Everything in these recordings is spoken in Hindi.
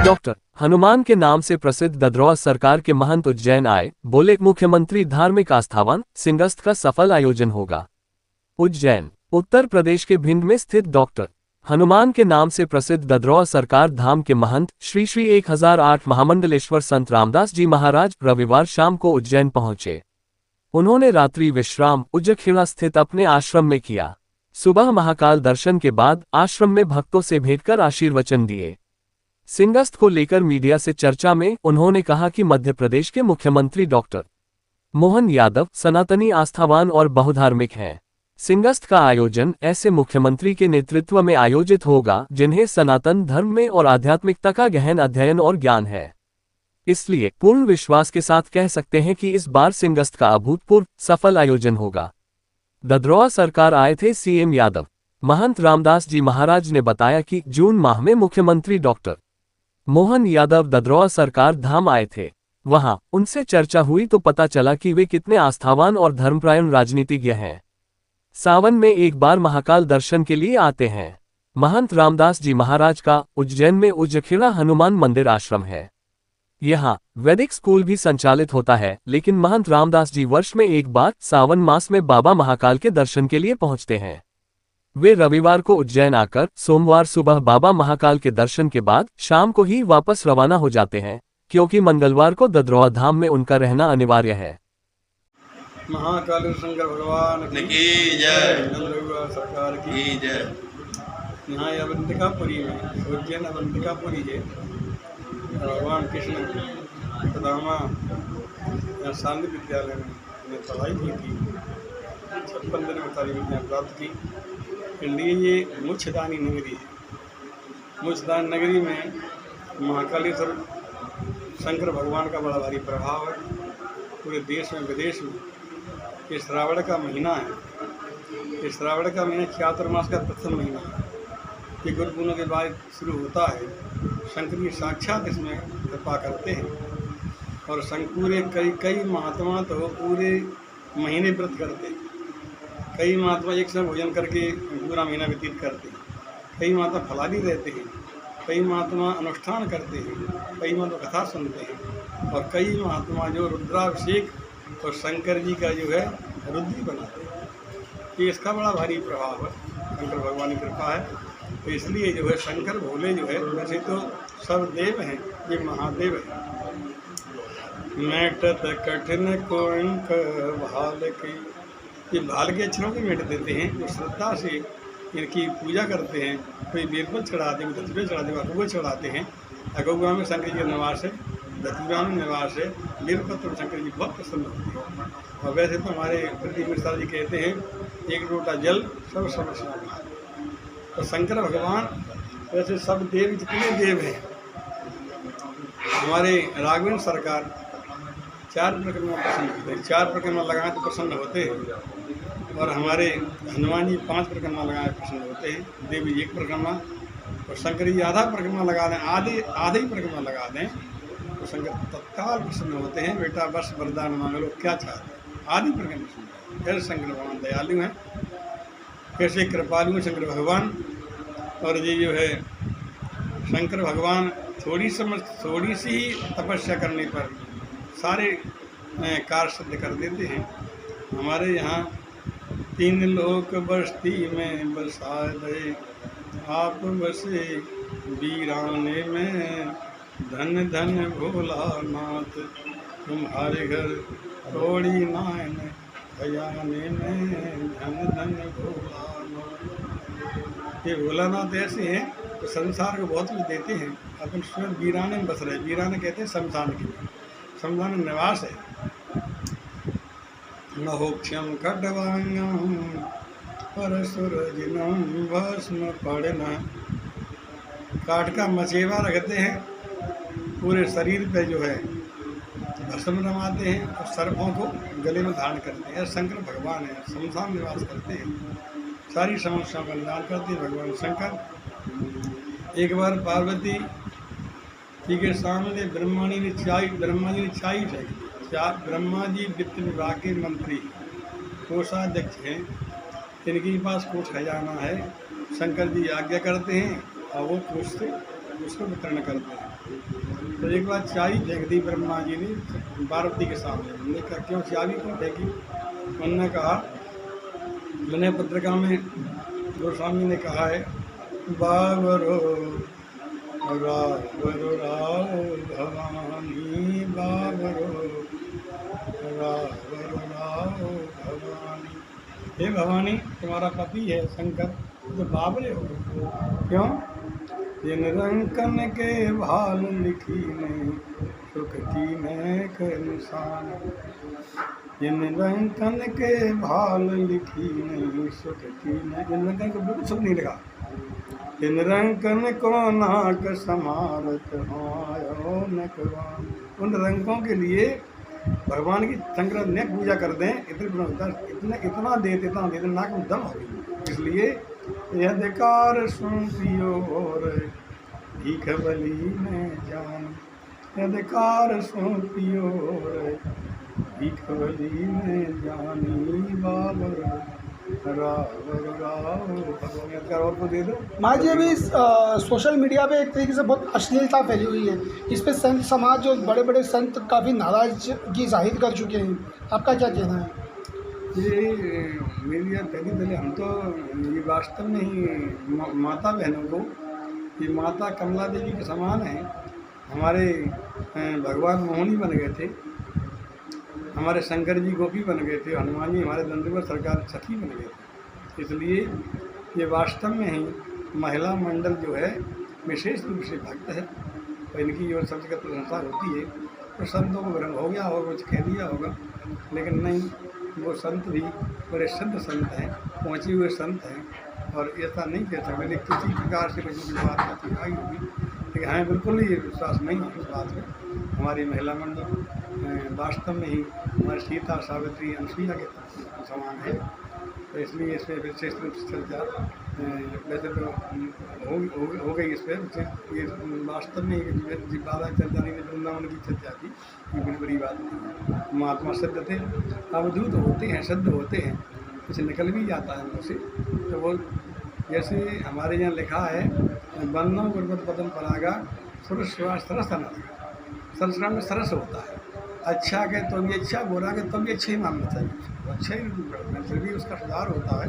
डॉक्टर हनुमान के नाम से प्रसिद्ध ददरौआ सरकार के महंत उज्जैन आए, बोले मुख्यमंत्री धार्मिक आस्थावान सिंगस्त का सफल आयोजन होगा। उज्जैन उत्तर प्रदेश के भिंड में स्थित डॉक्टर हनुमान के नाम से प्रसिद्ध ददरौआ सरकार धाम के महंत श्री श्री 1008 महामंडलेश्वर संत रामदास जी महाराज रविवार शाम को उज्जैन पहुंचे। उन्होंने रात्रि विश्राम उज्जखिड़ा स्थित अपने आश्रम में किया। सुबह महाकाल दर्शन के बाद आश्रम में भक्तों से भेंट कर आशीर्वचन दिए। सिंगस्त को लेकर मीडिया से चर्चा में उन्होंने कहा कि मध्य प्रदेश के मुख्यमंत्री डॉक्टर मोहन यादव सनातनी आस्थावान और बहुधार्मिक हैं। सिंगस्त का आयोजन ऐसे मुख्यमंत्री के नेतृत्व में आयोजित होगा जिन्हें सनातन धर्म में और आध्यात्मिकता का गहन अध्ययन और ज्ञान है। इसलिए पूर्ण विश्वास के साथ कह सकते हैं कि इस बार सिंगस्त का अभूतपूर्व सफल आयोजन होगा। ददरौआ सरकार आए थे सीएम यादव। महंत रामदास जी महाराज ने बताया कि जून माह में मुख्यमंत्री डॉक्टर मोहन यादव ददरौआ सरकार धाम आए थे। वहां उनसे चर्चा हुई तो पता चला कि वे कितने आस्थावान और धर्मपरायण राजनीतिज्ञ हैं। सावन में एक बार महाकाल दर्शन के लिए आते हैं। महंत रामदास जी महाराज का उज्जैन में उज्जखिड़ा हनुमान मंदिर आश्रम है। यहाँ वैदिक स्कूल भी संचालित होता है, लेकिन महंत रामदास जी वर्ष में एक बार सावन मास में बाबा महाकाल के दर्शन के लिए पहुंचते हैं। वे रविवार को उज्जैन आकर सोमवार सुबह बाबा महाकाल के दर्शन के बाद शाम को ही वापस रवाना हो जाते हैं, क्योंकि मंगलवार को ददरौआ धाम में उनका रहना अनिवार्य है। महाकाल शंकर भगवान की जय, ददरौआ सरकार की जय। यहाँ अवंतिकापुरी में उज्जैन अवंतिकापुरी है भगवान कृष्ण प्रधामा शांति विद्यालय में पढ़ाई की थी। 56 दिन में तालीम प्राप्त की। इसलिए ये मोक्षदानी नगरी है। मोक्षदान नगरी में महाकालेश्वर शंकर भगवान का बड़ा भारी प्रभाव है। पूरे देश में विदेश में ये श्रावण का महीना है। ये श्रावण का महीना चातुर्मास का प्रथम महीना है। ये गुरु पूर्णिमा के बाद शुरू होता है। शंकर जी साक्षात इसमें कृपा करते हैं और पूरे कई महात्मा तो पूरे महीने व्रत करते हैं। कई महात्मा एक समय भोजन करके पूरा महीना व्यतीत करते हैं। कई महात्मा फलादी रहते हैं। कई महात्मा अनुष्ठान करते हैं। कई महात्मा कथा सुनते हैं और कई महात्मा जो रुद्राभिषेक और शंकर जी का जो है रुद्री बनाते हैं। ये इसका बड़ा भारी प्रभाव है। शंकर भगवान की कृपा है। तो इसलिए जो है शंकर भोले जो है वैसे तो सब देव हैं, ये महादेव है। मेटत कठिन को भाल की, ये भाल के अक्षरों को मेट देते हैं। जो श्रद्धा से इनकी पूजा करते हैं, कोई बेलपत्र चढ़ाते हैं, धतूरे चढ़ाते हैं, अगुआ चढ़ाते हैं। अगुआ में शंकर जी का निवास है, धतूरा में निवास है, बेलपत्र में शंकर जी बहुत प्रसन्न होते हैं। और वैसे तो हमारे प्रदीप मिश्रा जी कहते हैं एक लोटा जल सब समस्या में। तो शंकर भगवान वैसे सब देव जितने देव हैं, हमारे राघवेंद्र सरकार 4 परिक्रमा प्रसन्न होते हैं। 4 परिक्रमा लगाए तो प्रसन्न होते हैं और हमारे हनुमान जी 5 परिक्रमा लगाए प्रसन्न होते हैं। देवी 1 परिक्रमा और शंकर जी आधा परिक्रमा लगा दें, आधे ही परिक्रमा लगा दें तो शंकर तत्काल प्रसन्न होते हैं। बेटा बस वरदान मांग लो, क्या चाहते हैं, आधी परिक्रमा प्रसन्न। फिर शंकर भगवान दयालु हैं, कैसे कृपालु हैं शंकर भगवान। और ये जो है शंकर भगवान थोड़ी सी ही तपस्या करने पर सारे कार्य सिद्ध कर देते हैं। हमारे यहाँ 3 लोक बस्ती में बसा दे, आप बसे वीराने में। धन धन भोलानाथ तुम्हारे घर थोड़ी नायन खजाने में। धन धन भोलानाथ। ये भोलानाथ ऐसे हैं तो संसार को बहुत कुछ देते हैं। अपन स्वयं वीराने में बस रहे। वीराने कहते हैं शमशान की, शमशान निवास है। नहोक्षम खड्वांगम परसुरजिनम भस्म पड़ना। काठ का मचेवा रखते हैं, पूरे शरीर पे जो है भस्म रमाते हैं और सर्पों को गले में धारण करते हैं। शंकर भगवान है, शमशान निवास करते हैं, सारी समस्याओं का निदान करते हैं भगवान शंकर। एक बार पार्वती जी के सामने ब्रह्मा जी ने चाय फेंकी। ब्रह्मा जी वित्त विभाग के मंत्री, कोषाध्यक्ष हैं। इनके पास कोष खजाना है। शंकर जी आज्ञा करते हैं और वो कोष से उसको वितरण करते हैं। तो एक बार चाबी फेंक दी ब्रह्मा जी ने पार्वती के सामने। उन्होंने कहा क्यों चाबी क्यों फेंकी? उन्होंने कहा विनय पत्रिका में गोस्वामी ने कहा है, बाबरो रावरो राव भवानी, बाबरो रावरो राव भवानी। हे भवानी, तुम्हारा पति है शंकर, तो बाबरे हो। क्यों? ये निरंकन के भाल लिखी नहीं, सुख की नेक निशान। ये निरंकन के भाल लिखी नहीं, सुख की नेक। निरंकन को बिल्कुल सुख नहीं लगा। ये निरंकन को नाक समारत आयो नकवान। उन रंकों के लिए भगवान की शंकर ने पूजा कर दें, इतना देते नाक में दम हो गई। इसलिए यह अधिकार सुन पियो और भीख बली में जान। अधिकार सुन पियो और भीख बली में जानी, बाबर राव राव भगवान। और को दे दो माँ जी। अभी सोशल मीडिया पे एक तरीके से बहुत अश्लीलता फैली हुई है। इस पे संत समाज, जो बड़े बड़े संत काफ़ी नाराज़गी जाहिर कर चुके हैं। आपका क्या कहना है? ये मेरी पहले हम तो ये वास्तव में ही माता बहनों को, ये माता कमला देवी के समान है। हमारे भगवान मोहिनी बन गए थे, हमारे शंकर जी गोपी बन गए थे, हनुमान जी हमारे दंडवत सरकार सखी बन गए थे। इसलिए ये वास्तव में ही महिला मंडल जो है विशेष रूप से भक्त है, और इनकी जो सबसे का प्रशंसा होती है। तो संतों को भ्रम हो गया होगा, कुछ कह दिया होगा, लेकिन नहीं, वो संत भी बड़े सिद्ध संत हैं, पहुँचे हुए संत हैं, और ऐसा नहीं कह सकते मैंने किसी प्रकार से कोई बात आई होगी, लेकिन हमें बिल्कुल ही विश्वास नहीं है इस बात में। हमारी महिला मंडल वास्तव में ही हमारी सीता, सावित्री, अनुसुईया के समान है। तो इसलिए इस पर विशेष रूप से चर्चा वैसे तो हो गई इस पर। ये वास्तव में ज़्यादा चर्चा नहीं, वृंदावन की चर्चा थी, ये बड़ी बड़ी बात नहीं। महात्मा सिद्ध थे, अवधूत होते हैं, सिद्ध होते हैं, कुछ निकल भी जाता है उनसे। तो वो जैसे हमारे यहाँ लिखा है, बन्नों गुरबत पदम परागा सुर शिवा सरस अनर्गा। संस्कार में सरस होता है, अच्छा के तो भी अच्छा, बुरा के तो भी अच्छा ही मानना चाहिए, अच्छा ही। फिर भी उसका सुधार होता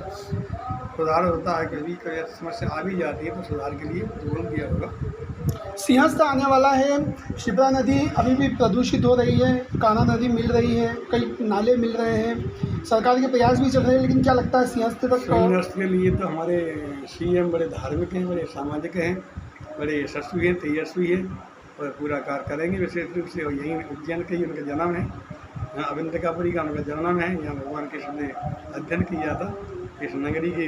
है, कभी कोई समस्या आ भी जाती है तो सुधार के लिए बोल दिया होगा। सिंहस्थ आने वाला है, शिप्रा नदी अभी भी प्रदूषित हो रही है, कान्हा नदी मिल रही है, कई नाले मिल रहे हैं, सरकार के प्रयास भी चल रहे हैं, लेकिन क्या लगता है सिंहस्थ तक? सिंहस्थ के लिए तो हमारे सीएम बड़े धार्मिक हैं, बड़े सामाजिक हैं, बड़े यशस्वी हैं, तेजस्वी हैं, और पूरा कार्य करेंगे विशेष रूप से। और यहीं उज्जैन का ही उनका जन्म है, यहाँ अविंतिकापुरी का उनका जन्म है, यहाँ भगवान कृष्ण ने अध्ययन किया था। इस नगरी के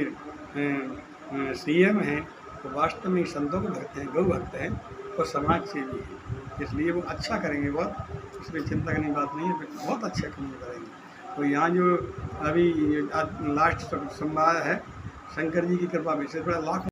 सीएम हैं, तो वास्तव में संतों के भक्त हैं, गौ भक्त हैं, और समाज सेवी हैं। इसलिए वो अच्छा करेंगे, बहुत उसमें चिंता करने की बात नहीं है, बहुत अच्छा काम करेंगे। तो यहाँ जो अभी लास्ट संवाद है, शंकर जी की कृपा विशेष लाख